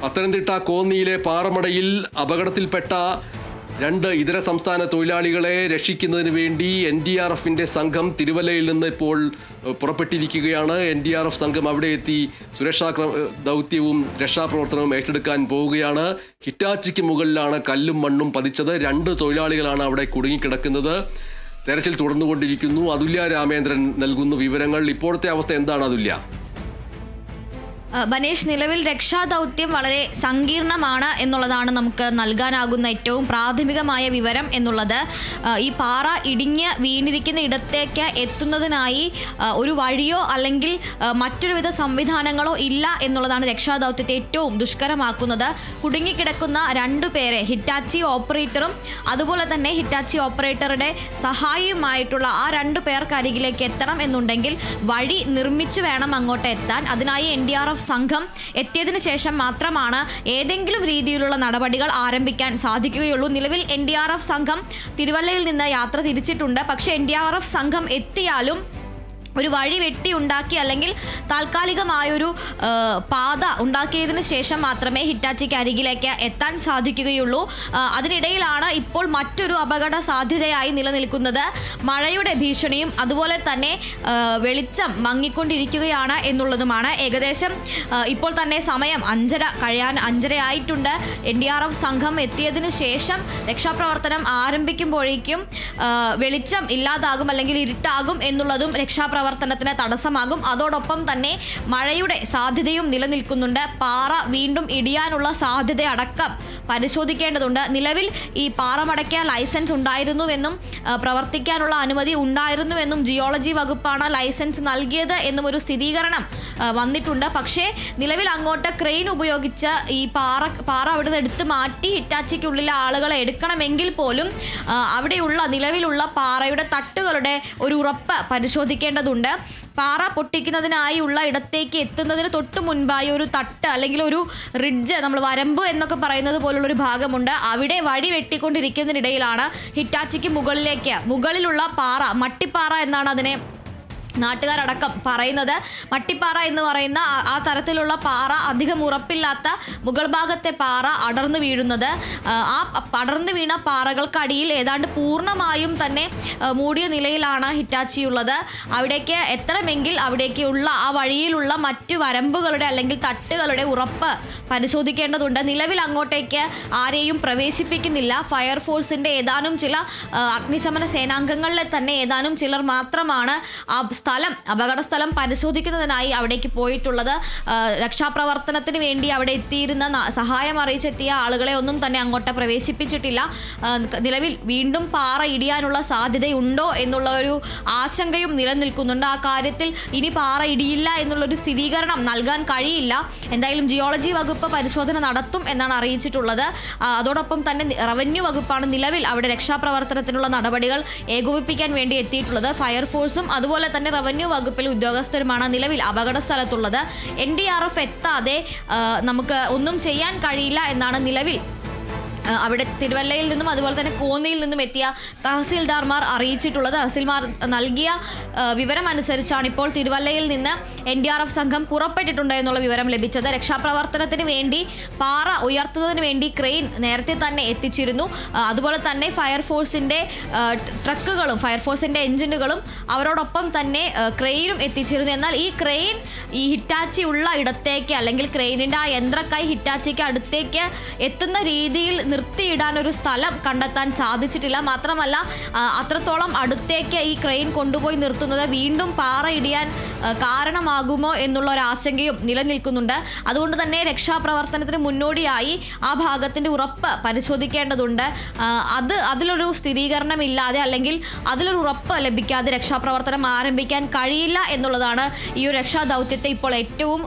പത്തനംതിട്ട കോന്നിയിലെ പാറമടയിൽ അപകടത്തിൽപ്പെട്ട 2 ഇതര സംസ്ഥാന തൊഴിലാളികളെ രക്ഷിക്കുന്നതിന് വേണ്ടി NDRFിൻ്റെ സംഘം തിരുവല്ലയിൽ നിന്ന് ഇപ്പോൾ പുറപ്പെട്ടിരിക്കുകയാണ്. NDRF സംഘം അവിടെ എത്തി സുരക്ഷാ ദൗത്യവും രക്ഷാപ്രവർത്തനവും ഏറ്റെടുക്കാൻ പോവുകയാണ്. ഹിറ്റാച്ചിക്ക് മുകളിലാണ് കല്ലും മണ്ണും പതിച്ചത്. 2 തൊഴിലാളികളാണ് അവിടെ കുടുങ്ങിക്കിടക്കുന്നത്. തെരച്ചിൽ തുടർന്നുകൊണ്ടിരിക്കുന്നു. അതുല്യ രാമേന്ദ്രൻ നൽകുന്ന വിവരങ്ങൾ. ഇപ്പോഴത്തെ അവസ്ഥ എന്താണ് അതുല്യ? ബനേഷ്, നിലവിൽ രക്ഷാദൗത്യം വളരെ സങ്കീർണമാണ് എന്നുള്ളതാണ് നമുക്ക് നൽകാനാകുന്ന ഏറ്റവും പ്രാഥമികമായ വിവരം എന്നുള്ളത്. ഈ പാറ ഇടിഞ്ഞ് വീണിരിക്കുന്ന ഇടത്തേക്ക് എത്തുന്നതിനായി ഒരു വഴിയോ അല്ലെങ്കിൽ മറ്റൊരുവിധ സംവിധാനങ്ങളോ ഇല്ല എന്നുള്ളതാണ് രക്ഷാദൗത്യത്തെ ഏറ്റവും ദുഷ്കരമാക്കുന്നത്. കുടുങ്ങിക്കിടക്കുന്ന 2 പേരെ ഹിറ്റാച്ചി ഓപ്പറേറ്ററും അതുപോലെ തന്നെ ഹിറ്റാച്ചി ഓപ്പറേറ്ററുടെ സഹായിയുമായിട്ടുള്ള ആ 2 പേർക്ക് അരികിലേക്ക് എത്തണം എന്നുണ്ടെങ്കിൽ വഴി നിർമ്മിച്ചു വേണം അങ്ങോട്ട് എത്താൻ. അതിനായി NDRF സംഘം എത്തിയതിനു ശേഷം മാത്രമാണ് ഏതെങ്കിലും രീതിയിലുള്ള നടപടികൾ ആരംഭിക്കാൻ സാധിക്കുകയുള്ളൂ. നിലവിൽ NDRF സംഘം തിരുവല്ലയിൽ നിന്ന് യാത്ര തിരിച്ചിട്ടുണ്ട്. പക്ഷേ NDRF സംഘം എത്തിയാലും ഒരു വഴി വെട്ടി ഉണ്ടാക്കി അല്ലെങ്കിൽ താൽക്കാലികമായൊരു പാത ഉണ്ടാക്കിയതിന് ശേഷം മാത്രമേ ഹിറ്റാച്ചിക്ക് അരികിലേക്ക് എത്താൻ സാധിക്കുകയുള്ളൂ. അതിനിടയിലാണ് ഇപ്പോൾ മറ്റൊരു അപകട സാധ്യതയായി നിലനിൽക്കുന്നത്. മഴയുടെ ഭീഷണിയും അതുപോലെ തന്നെ വെളിച്ചം മങ്ങിക്കൊണ്ടിരിക്കുകയാണ് എന്നുള്ളതുമാണ്. ഏകദേശം ഇപ്പോൾ തന്നെ സമയം 5:30 ആയിട്ടുണ്ട്. NDRF സംഘം എത്തിയതിനു ശേഷം രക്ഷാപ്രവർത്തനം ആരംഭിക്കുമ്പോഴേക്കും വെളിച്ചം ഇല്ലാതാകും അല്ലെങ്കിൽ ഇരുട്ടാകും എന്നുള്ളതും രക്ഷാപ്രവർത്തനത്തിന് തടസ്സമാകും. അതോടൊപ്പം തന്നെ മഴയുടെ സാധ്യതയും നിലനിൽക്കുന്നുണ്ട്. പാറ വീണ്ടും ഇടിയാനുള്ള സാധ്യത അടക്കം പരിശോധിക്കേണ്ടതുണ്ട്. നിലവിൽ ഈ പാറമടയ്ക്ക് ലൈസൻസ് ഉണ്ടായിരുന്നുവെന്നും പ്രവർത്തിക്കാനുള്ള അനുമതി ഉണ്ടായിരുന്നുവെന്നും ജിയോളജി വകുപ്പാണ് ലൈസൻസ് നൽകിയത് എന്നും ഒരു സ്ഥിരീകരണം വന്നിട്ടുണ്ട്. പക്ഷേ നിലവിൽ അങ്ങോട്ട് ക്രെയിൻ ഉപയോഗിച്ച് ഈ പാറ അവിടെ നിന്ന് എടുത്ത് മാറ്റി ഹിറ്റാച്ചിക്കുള്ളിലെ ആളുകളെ എടുക്കണമെങ്കിൽ പോലും അവിടെയുള്ള നിലവിലുള്ള പാറയുടെ തട്ടുകളുടെ ഒരു ഉറപ്പ് പരിശോധിക്കേണ്ടതുണ്ട്. പാറ പൊട്ടിക്കുന്നതിനായുള്ള ഇടത്തേക്ക് എത്തുന്നതിന് തൊട്ട് മുൻപായി ഒരു തട്ട് അല്ലെങ്കിൽ ഒരു റിഡ്ജ്, നമ്മൾ വരമ്പ് എന്നൊക്കെ പറയുന്നത് പോലുള്ളൊരു ഭാഗമുണ്ട്. അവിടെ വഴി വെട്ടിക്കൊണ്ടിരിക്കുന്നതിനിടയിലാണ് ഹിറ്റാച്ചിക്ക് മുകളിലുള്ള പാറ, മട്ടിപ്പാറ എന്നാണ് അതിനെ നാട്ടുകാരടക്കം പറയുന്നത്. മട്ടിപ്പാറ എന്ന് പറയുന്ന ആ തരത്തിലുള്ള പാറ, അധികം ഉറപ്പില്ലാത്ത മുകൾ ഭാഗത്തെ പാറ അടർന്നു വീഴുന്നത്. ആ അടർന്നു വീണ പാറകൾക്കടിയിൽ ഏതാണ്ട് പൂർണ്ണമായും തന്നെ മൂടിയ നിലയിലാണ് ഹിറ്റാച്ചിയുള്ളത്. അവിടേക്ക് എത്തണമെങ്കിൽ അവിടേക്കുള്ള ആ വഴിയിലുള്ള മറ്റു വരമ്പുകളുടെ അല്ലെങ്കിൽ തട്ടുകളുടെ ഉറപ്പ് പരിശോധിക്കേണ്ടതുണ്ട്. നിലവിൽ അങ്ങോട്ടേക്ക് ആരെയും പ്രവേശിപ്പിക്കുന്നില്ല. ഫയർഫോഴ്സിൻ്റെ ഏതാനും ചില അഗ്നിശമന സേനാംഗങ്ങളിലെ തന്നെ ഏതാനും ചിലർ മാത്രമാണ് ആ അപകട സ്ഥലം പരിശോധിക്കുന്നതിനായി അവിടേക്ക് പോയിട്ടുള്ളത്. രക്ഷാപ്രവർത്തനത്തിന് വേണ്ടി അവിടെ എത്തിയിരുന്ന സഹായം അറിയിച്ചെത്തിയ ആളുകളെ ഒന്നും തന്നെ അങ്ങോട്ട് പ്രവേശിപ്പിച്ചിട്ടില്ല. നിലവിൽ വീണ്ടും പാറ ഇടിയാനുള്ള സാധ്യതയുണ്ടോ എന്നുള്ള ഒരു ആശങ്കയും നിലനിൽക്കുന്നുണ്ട്. ആ കാര്യത്തിൽ ഇനി പാറ ഇടിയില്ല എന്നുള്ളൊരു സ്ഥിരീകരണം നൽകാൻ കഴിയില്ല. എന്തായാലും ജിയോളജി വകുപ്പ് പരിശോധന നടത്തും എന്നാണ് അറിയിച്ചിട്ടുള്ളത്. അതോടൊപ്പം തന്നെ റവന്യൂ വകുപ്പാണ് നിലവിൽ അവിടെ രക്ഷാപ്രവർത്തനത്തിനുള്ള നടപടികൾ ഏകോപിപ്പിക്കാൻ വേണ്ടി എത്തിയിട്ടുള്ളത്. ഫയർഫോഴ്സും അതുപോലെ തന്നെ റവന്യൂ വകുപ്പിൽ ഉദ്യോഗസ്ഥരുമാണ് നിലവിൽ അപകട സ്ഥലത്തുള്ളത്. NDRF എത്താതെ നമുക്ക് ഒന്നും ചെയ്യാൻ കഴിയില്ല എന്നാണ് നിലവിൽ അവിടെ തിരുവല്ലയിൽ നിന്നും അതുപോലെ തന്നെ കോന്നിയിൽ നിന്നും എത്തിയ തഹസീൽദാർമാർ അറിയിച്ചിട്ടുള്ളത്. തഹസീൽമാർ നൽകിയ വിവരം അനുസരിച്ചാണ് ഇപ്പോൾ തിരുവല്ലയിൽ നിന്ന് NDRF സംഘം പുറപ്പെട്ടിട്ടുണ്ട് എന്നുള്ള വിവരം ലഭിച്ചത്. രക്ഷാപ്രവർത്തനത്തിന് വേണ്ടി പാറ ഉയർത്തുന്നതിന് വേണ്ടി ക്രെയിൻ നേരത്തെ തന്നെ എത്തിച്ചിരുന്നു. അതുപോലെ തന്നെ ഫയർഫോഴ്സിൻ്റെ ട്രക്കുകളും ഫയർഫോഴ്സിൻ്റെ എഞ്ചിനുകളും അവരോടൊപ്പം തന്നെ ക്രെയിനും എത്തിച്ചിരുന്നു. എന്നാൽ ഈ ക്രെയിൻ ഈ ഹിറ്റാച്ചി ഉള്ള ഇടത്തേക്ക് അല്ലെങ്കിൽ ക്രെയിനിൻ്റെ ആ യന്ത്രക്കൈ ഹിറ്റാച്ചിക്ക് അടുത്തേക്ക് എത്തുന്ന രീതിയിൽ നിർത്തിയിടാൻ ഒരു സ്ഥലം കണ്ടെത്താൻ സാധിച്ചിട്ടില്ല. മാത്രമല്ല അത്രത്തോളം അടുത്തേക്ക് ഈ ക്രെയിൻ കൊണ്ടുപോയി നിർത്തുന്നത് വീണ്ടും പാറ ഇടിയാൻ കാരണമാകുമോ എന്നുള്ള ഒരു ആശങ്കയും നിലനിൽക്കുന്നുണ്ട്. അതുകൊണ്ട് തന്നെ രക്ഷാപ്രവർത്തനത്തിന് മുന്നോടിയായി ആ ഭാഗത്തിൻ്റെ ഉറപ്പ് പരിശോധിക്കേണ്ടതുണ്ട്. അതിലൊരു സ്ഥിരീകരണമില്ലാതെ അല്ലെങ്കിൽ അതിലൊരു ഉറപ്പ് ലഭിക്കാതെ രക്ഷാപ്രവർത്തനം ആരംഭിക്കാൻ കഴിയില്ല എന്നുള്ളതാണ് ഈ ഒരു രക്ഷാദൗത്യത്തെ ഇപ്പോൾ ഏറ്റവും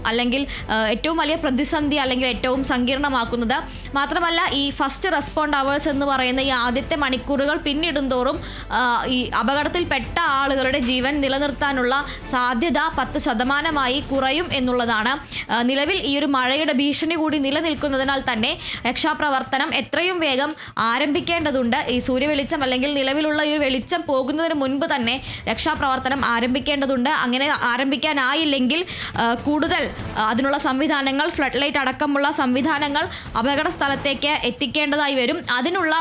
വലിയ പ്രതിസന്ധി അല്ലെങ്കിൽ ഏറ്റവും സങ്കീർണമാക്കുന്നത്. മാത്രമല്ല ഈ ഫസ്റ്റ് റെസ്പോണ്ട് അവേഴ്സ് എന്ന് പറയുന്ന ഈ ആദ്യത്തെ മണിക്കൂറുകൾ പിന്നിടുന്തോറും ഈ അപകടത്തിൽപ്പെട്ട ആളുകളുടെ ജീവൻ നിലനിർത്താനുള്ള സാധ്യത 10% കുറയും എന്നുള്ളതാണ്. നിലവിൽ ഈ ഒരു മഴയുടെ ഭീഷണി കൂടി നിലനിൽക്കുന്നതിനാൽ തന്നെ രക്ഷാപ്രവർത്തനം എത്രയും വേഗം ആരംഭിക്കേണ്ടതുണ്ട്. ഈ സൂര്യവെളിച്ചം അല്ലെങ്കിൽ നിലവിലുള്ള ഈ ഒരു വെളിച്ചം പോകുന്നതിന് മുൻപ് തന്നെ രക്ഷാപ്രവർത്തനം ആരംഭിക്കേണ്ടതുണ്ട്. അങ്ങനെ ആരംഭിക്കാനായില്ലെങ്കിൽ കൂടുതൽ അതിനുള്ള സംവിധാനങ്ങൾ, ഫ്ലഡ് ലൈറ്റ് അടക്കമുള്ള സംവിധാനങ്ങൾ അപകട സ്ഥലത്തേക്ക് എത്തിക്കേണ്ടതായി വരും. അതിനുള്ള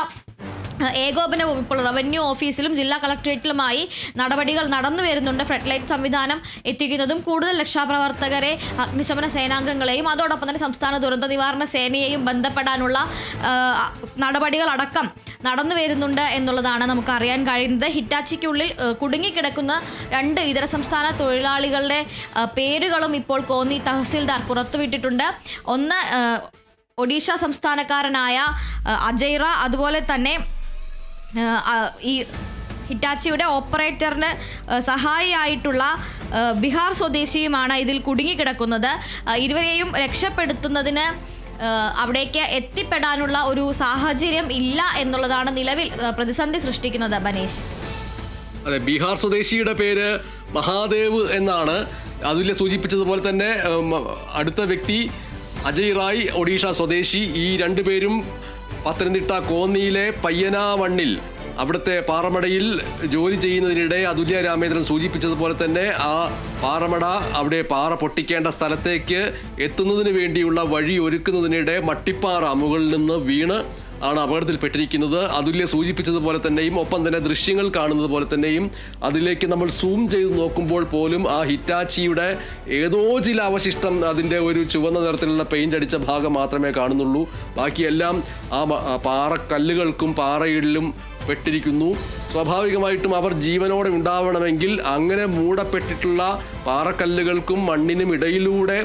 ഏകോപനവും ഇപ്പോൾ റവന്യൂ ഓഫീസിലും ജില്ലാ കളക്ടറേറ്റിലുമായി നടപടികൾ നടന്നു വരുന്നുണ്ട്. ഫ്ലഡ് ലൈറ്റ് സംവിധാനം എത്തിക്കുന്നതും കൂടുതൽ രക്ഷാപ്രവർത്തകരെ, അഗ്നിശമന സേനാംഗങ്ങളെയും അതോടൊപ്പം തന്നെ സംസ്ഥാന ദുരന്ത നിവാരണ സേനയെയും ബന്ധപ്പെടാനുള്ള നടപടികളടക്കം നടന്നു വരുന്നുണ്ട് എന്നുള്ളതാണ് നമുക്ക് അറിയാൻ കഴിയുന്നത്. ഹിറ്റാച്ചിക്കുള്ളിൽ കുടുങ്ങിക്കിടക്കുന്ന 2 ഇതര സംസ്ഥാന തൊഴിലാളികളുടെ പേരുകളും ഇപ്പോൾ കോന്നി തഹസിൽദാർ പുറത്തുവിട്ടിട്ടുണ്ട്. ഒന്ന് ഒഡീഷ സംസ്ഥാനക്കാരനായ അജയ്റ, അതുപോലെ തന്നെ ഈ ഹിറ്റാച്ചിയുടെ ഓപ്പറേറ്ററിന് സഹായിയായിട്ടുള്ള ബീഹാർ സ്വദേശിയുമാണ് ഇതിൽ കുടുങ്ങിക്കിടക്കുന്നത്. ഇരുവരെയും രക്ഷപ്പെടുത്തുന്നതിന് അവിടേക്ക് എത്തിപ്പെടാനുള്ള ഒരു സാഹചര്യം ഇല്ല എന്നുള്ളതാണ് നിലവിൽ പ്രതിസന്ധി സൃഷ്ടിക്കുന്നത്. ബനേഷ്, അതെ, ബീഹാർ സ്വദേശിയുടെ പേര് മഹാദേവ് എന്നാണ്. അതുല്യ സൂചിപ്പിച്ചതുപോലെ തന്നെ അടുത്ത വ്യക്തി അജയ് റായ്, ഒഡീഷ സ്വദേശി. ഈ 2 പേരും പത്തനംതിട്ട കോന്നിയിലെ പയ്യനാമണ്ണിൽ അവിടുത്തെ പാറമടയിൽ ജോലി ചെയ്യുന്നതിനിടെ അതുല്യ രാമേന്ദ്രൻ സൂചിപ്പിച്ചതുപോലെ തന്നെ ആ പാറമട, അവിടെ പാറ പൊട്ടിക്കേണ്ട സ്ഥലത്തേക്ക് എത്തുന്നതിന് വേണ്ടിയുള്ള വഴി ഒരുക്കുന്നതിനിടെ മട്ടിപ്പാറ മുകളിൽ നിന്ന് വീണ് ആണ് അപകടത്തിൽപ്പെട്ടിരിക്കുന്നത്. അതുല്യ സൂചിപ്പിച്ചതുപോലെ തന്നെയും ഒപ്പം തന്നെ ദൃശ്യങ്ങൾ കാണുന്നത് പോലെ തന്നെയും അതിലേക്ക് നമ്മൾ സൂം ചെയ്ത് നോക്കുമ്പോൾ പോലും ആ ഹിറ്റാച്ചിയുടെ ഏതോ ചില അവശിഷ്ടം, അതിൻ്റെ ഒരു ചുവന്ന നിറത്തിലുള്ള പെയിൻ്റ് അടിച്ച ഭാഗം മാത്രമേ കാണുന്നുള്ളൂ. ബാക്കിയെല്ലാം ആ പാറക്കല്ലുകൾക്കും പാറയിലും പെട്ടിരിക്കുന്നു. സ്വാഭാവികമായിട്ടും അവർ ജീവനോടെ ഉണ്ടാവണമെങ്കിൽ അങ്ങനെ മൂടപ്പെട്ടിട്ടുള്ള പാറക്കല്ലുകൾക്കും മണ്ണിനും ഇടയിലൂടെ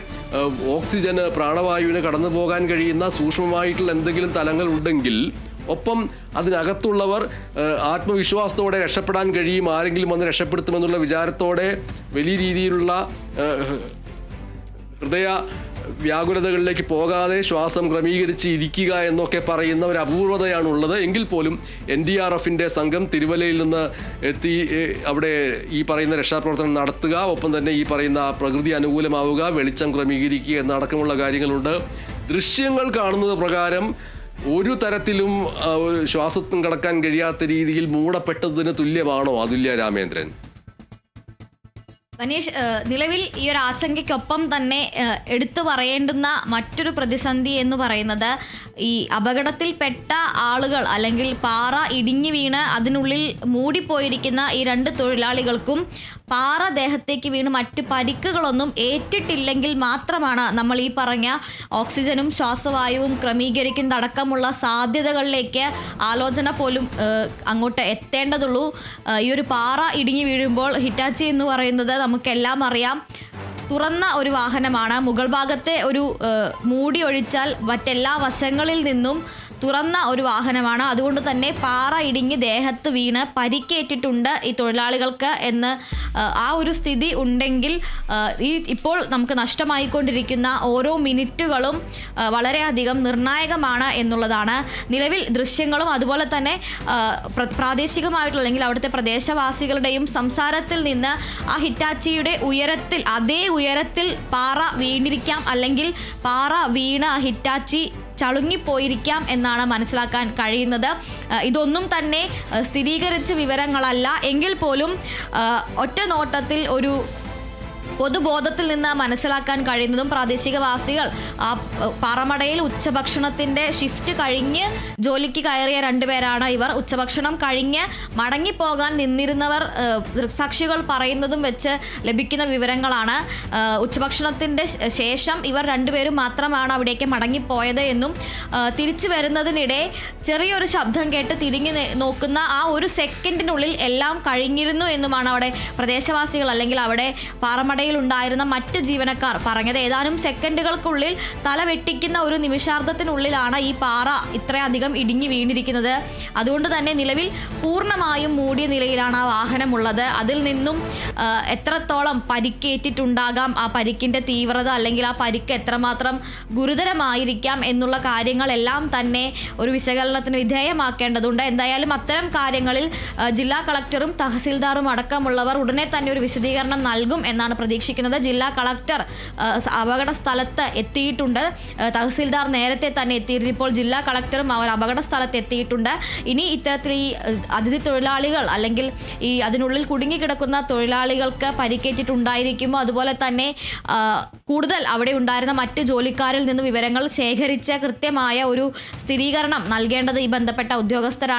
ഓക്സിജന്, പ്രാണവായുവിന് കടന്നു പോകാൻ കഴിയുന്ന സൂക്ഷ്മമായിട്ടുള്ള എന്തെങ്കിലും തലങ്ങൾ ഉണ്ടെങ്കിൽ, ഒപ്പം അതിനകത്തുള്ളവർ ആത്മവിശ്വാസത്തോടെ രക്ഷപ്പെടാൻ കഴിയും, ആരെങ്കിലും വന്ന് രക്ഷപ്പെടുത്തുമെന്നുള്ള വിചാരത്തോടെ വലിയ രീതിയിലുള്ള ഹൃദയ വ്യാകുലതകളിലേക്ക് പോകാതെ ശ്വാസം ക്രമീകരിച്ച് ഇരിക്കുക എന്നൊക്കെ പറയുന്ന ഒരു അപൂർവതയാണുള്ളത്. എങ്കിൽ പോലും NDRFിൻ്റെ സംഘം തിരുവല്ലയിൽ നിന്ന് എത്തി അവിടെ ഈ പറയുന്ന രക്ഷാപ്രവർത്തനം നടത്തുക, ഒപ്പം തന്നെ ഈ പറയുന്ന പ്രകൃതി അനുകൂലമാവുക, വെളിച്ചം ക്രമീകരിക്കുക എന്നടക്കമുള്ള കാര്യങ്ങളുണ്ട്. ദൃശ്യങ്ങൾ കാണുന്നത് പ്രകാരം ഒരു തരത്തിലും ശ്വാസത്തും കടക്കാൻ കഴിയാത്ത രീതിയിൽ മൂടപ്പെട്ടതിന് തുല്യമാണോ അതുല്യ രാമേന്ദ്രൻ? മനീഷ്, നിലവിൽ ഈ ഒരു ആശങ്കയ്ക്കൊപ്പം തന്നെ എടുത്തു പറയേണ്ടുന്ന മറ്റൊരു പ്രതിസന്ധി എന്ന് പറയുന്നത് ഈ അപകടത്തിൽപ്പെട്ട ആളുകൾ അല്ലെങ്കിൽ പാറ ഇടിഞ്ഞു വീണ് അതിനുള്ളിൽ മൂടിപ്പോയിരിക്കുന്ന ഈ 2 തൊഴിലാളികൾക്കും പാറ ദേഹത്തേക്ക് വീണ് മറ്റ് പരിക്കുകളൊന്നും ഏറ്റിട്ടില്ലെങ്കിൽ മാത്രമാണ് നമ്മൾ ഈ പറഞ്ഞ ഓക്സിജനും ശ്വാസവായുവും ക്രമീകരിക്കുന്നതടക്കമുള്ള സാധ്യതകളിലേക്ക് ആലോചന പോലും അങ്ങോട്ട് എത്തേണ്ടതുള്ളൂ. ഈ ഒരു പാറ ഇടിഞ്ഞു വീഴുമ്പോൾ ഹിറ്റാച്ചി എന്ന് പറയുന്നത് നമുക്കെല്ലാം അറിയാം, തുറന്ന ഒരു വാഹനമാണ്. മുകൾ ഭാഗത്തെ ഒരു മൂടി ഒഴിച്ചാൽ മറ്റെല്ലാ വശങ്ങളിൽ നിന്നും തുറന്ന ഒരു വാഹനമാണ്. അതുകൊണ്ട് തന്നെ പാറ ഇടിഞ്ഞ് ദേഹത്ത് വീണ് പരിക്കേറ്റിട്ടുണ്ട് ഈ തൊഴിലാളികൾക്ക് എന്ന് ആ ഒരു സ്ഥിതി ഉണ്ടെങ്കിൽ ഇപ്പോൾ നമുക്ക് നഷ്ടമായിക്കൊണ്ടിരിക്കുന്ന ഓരോ മിനിറ്റുകളും വളരെയധികം നിർണായകമാണ് എന്നുള്ളതാണ്. നിലവിൽ ദൃശ്യങ്ങളും അതുപോലെ തന്നെ പ്രാദേശികമായിട്ടുള്ള അല്ലെങ്കിൽ അവിടുത്തെ പ്രദേശവാസികളുടെയും സംസാരത്തിൽ നിന്ന് ആ ഹിറ്റാച്ചിയുടെ ഉയരത്തിൽ, അതേ ഉയരത്തിൽ പാറ വീണിരിക്കാം, അല്ലെങ്കിൽ പാറ വീണ ആ ഹിറ്റാച്ചി ചളുങ്ങിപ്പോയിരിക്കാം എന്നാണ് മനസ്സിലാക്കാൻ കഴിയുന്നത്. ഇതൊന്നും തന്നെ സ്ഥിരീകരിച്ച വിവരങ്ങളല്ല എങ്കിൽ പോലും ഒറ്റ നോട്ടത്തിൽ ഒരു പൊതുബോധത്തിൽ നിന്ന് മനസ്സിലാക്കാൻ കഴിയുന്നതും പ്രാദേശികവാസികൾ പാറമടയിൽ ഉച്ചഭക്ഷണത്തിൻ്റെ ഷിഫ്റ്റ് കഴിഞ്ഞ് ജോലിക്ക് കയറിയ 2 പേരാണ് ഇവർ. ഉച്ചഭക്ഷണം കഴിഞ്ഞ് മടങ്ങിപ്പോകാൻ നിന്നിരുന്നവർ ദൃക്സാക്ഷികൾ പറയുന്നതും വെച്ച് ലഭിക്കുന്ന വിവരങ്ങളാണ്. ഉച്ചഭക്ഷണത്തിൻ്റെ ശേഷം ഇവർ 2 പേരും മാത്രമാണ് അവിടേക്ക് മടങ്ങിപ്പോയത് എന്നും തിരിച്ചു വരുന്നതിനിടെ ചെറിയൊരു ശബ്ദം കേട്ട് തിരിഞ്ഞു നോക്കുന്ന ആ ഒരു സെക്കൻഡിനുള്ളിൽ എല്ലാം കഴിഞ്ഞിരുന്നു എന്നുമാണ് അവിടെ പ്രദേശവാസികൾ അല്ലെങ്കിൽ അവിടെ പാറമടയിൽ ഉണ്ടായിരുന്ന മറ്റ് ജീവനക്കാർ പറഞ്ഞത്. ഏതാനും സെക്കൻഡുകൾക്കുള്ളിൽ തല വെട്ടിക്കുന്ന ഒരു നിമിഷാർദ്ധത്തിനുള്ളിലാണ് ഈ പാറ ഇത്രയധികം ഇടിഞ്ഞു വീണിരിക്കുന്നത്. അതുകൊണ്ട് തന്നെ നിലവിൽ പൂർണ്ണമായും മൂടിയ നിലയിലാണ് ആ വാഹനമുള്ളത്. അതിൽ നിന്നും എത്രത്തോളം പരിക്കേറ്റിട്ടുണ്ടാകാം, ആ പരിക്കിൻ്റെ തീവ്രത അല്ലെങ്കിൽ ആ പരിക്ക് എത്രമാത്രം ഗുരുതരമായിരിക്കാം എന്നുള്ള കാര്യങ്ങളെല്ലാം തന്നെ ഒരു വിശകലനത്തിന് വിധേയമാക്കേണ്ടതുണ്ട്. എന്തായാലും അത്തരം കാര്യങ്ങളിൽ ജില്ലാ കളക്ടറും തഹസിൽദാറും അടക്കമുള്ളവർ ഉടനെ തന്നെ ഒരു വിശദീകരണം നൽകും എന്നാണ് പ്രതീക്ഷിക്കുന്നത്. ജില്ലാ കളക്ടർ അപകട സ്ഥലത്ത് എത്തിയിട്ടുണ്ട്. തഹസിൽദാർ നേരത്തെ തന്നെ എത്തിയിരുന്നു. ഇപ്പോൾ ജില്ലാ കളക്ടറും അവർ അപകട സ്ഥലത്ത് എത്തിയിട്ടുണ്ട്. ഇനി ഇത്തരത്തിൽ ഈ അതിഥി തൊഴിലാളികൾ അല്ലെങ്കിൽ ഈ അതിനുള്ളിൽ കുടുങ്ങിക്കിടക്കുന്ന തൊഴിലാളികൾക്ക് പരിക്കേറ്റിട്ടുണ്ടായിരിക്കുമോ, അതുപോലെ തന്നെ കൂടുതൽ അവിടെ ഉണ്ടായിരുന്ന മറ്റ് ജോലിക്കാരിൽ നിന്ന് വിവരങ്ങൾ ശേഖരിച്ച് കൃത്യമായ ഒരു സ്ഥിരീകരണം നൽകേണ്ടത് ഈ ബന്ധപ്പെട്ട ഉദ്യോഗസ്ഥരാണ്.